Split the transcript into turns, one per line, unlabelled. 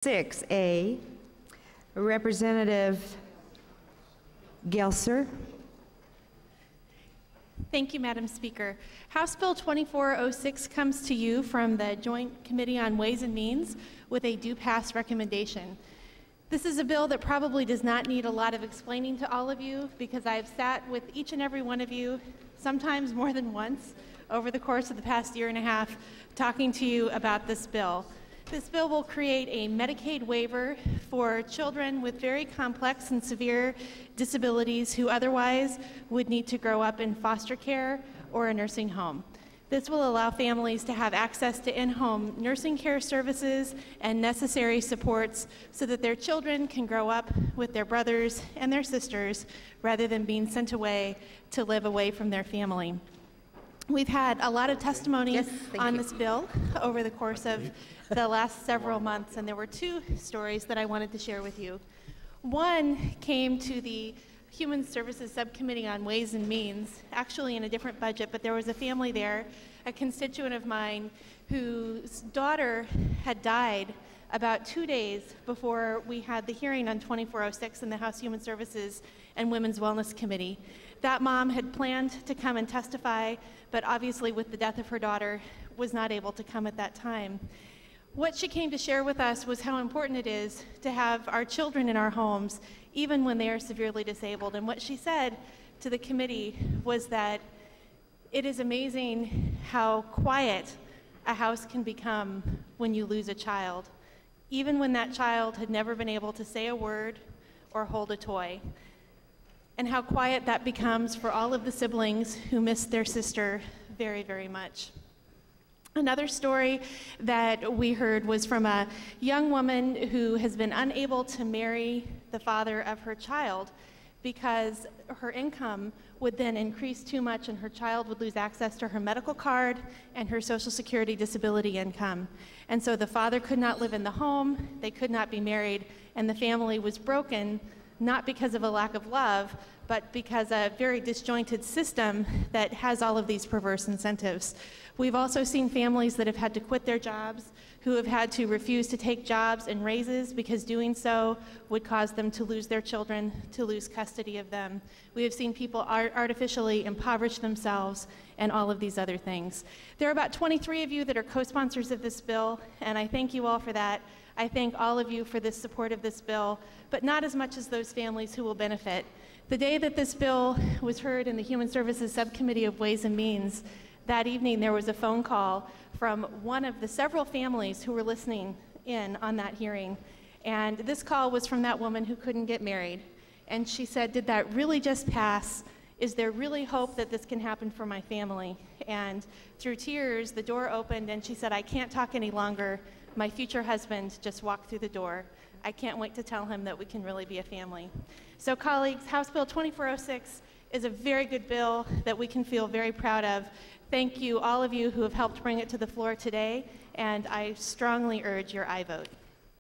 6A, Representative Gelser.
Thank you, Madam Speaker. House Bill 2406 comes to you from the Joint Committee on Ways and Means with a do-pass recommendation. This is a bill that probably does not need a lot of explaining to all of you because I've sat with each and every one of you, sometimes more than once, over the course of the past year and a half, talking to you about this bill. This bill will create a Medicaid waiver for children with very complex and severe disabilities who otherwise would need to grow up in foster care or a nursing home. This will allow families to have access to in-home nursing care services and necessary supports so that their children can grow up with their brothers and their sisters rather than being sent away to live away from their family. We've had a lot of testimony on this bill over the course of the last several months, and there were two stories that I wanted to share with you. One came to the Human Services Subcommittee on Ways and Means, actually in a different budget, but there was a family there, a constituent of mine, whose daughter had died about 2 days before we had the hearing on 2406 in the House Human Services and Women's Wellness Committee. That mom had planned to come and testify, but obviously with the death of her daughter, was not able to come at that time. What she came to share with us was how important it is to have our children in our homes, even when they are severely disabled. And what she said to the committee was that it is amazing how quiet a house can become when you lose a child, even when that child had never been able to say a word or hold a toy, and how quiet that becomes for all of the siblings who miss their sister very, very much. Another story that we heard was from a young woman who has been unable to marry the father of her child because her income would then increase too much and her child would lose access to her medical card and her Social Security disability income. And so the father could not live in the home, they could not be married, and the family was broken, not because of a lack of love, but because a very disjointed system that has all of these perverse incentives. We've also seen families that have had to quit their jobs, who have had to refuse to take jobs and raises because doing so would cause them to lose their children, to lose custody of them. We have seen people artificially impoverish themselves and all of these other things. There are about 23 of you that are co-sponsors of this bill, and I thank you all for that. I thank all of you for the support of this bill, but not as much as those families who will benefit. The day that this bill was heard in the Human Services Subcommittee of Ways and Means, that evening there was a phone call from one of the several families who were listening in on that hearing. And this call was from that woman who couldn't get married. And she said, "Did that really just pass? Is there really hope that this can happen for my family?" And through tears, the door opened and she said, "I can't talk any longer. My future husband just walked through the door. I can't wait to tell him that we can really be a family." So colleagues, House Bill 2406 is a very good bill that we can feel very proud of. Thank you, all of you who have helped bring it to the floor today, and I strongly urge your aye vote.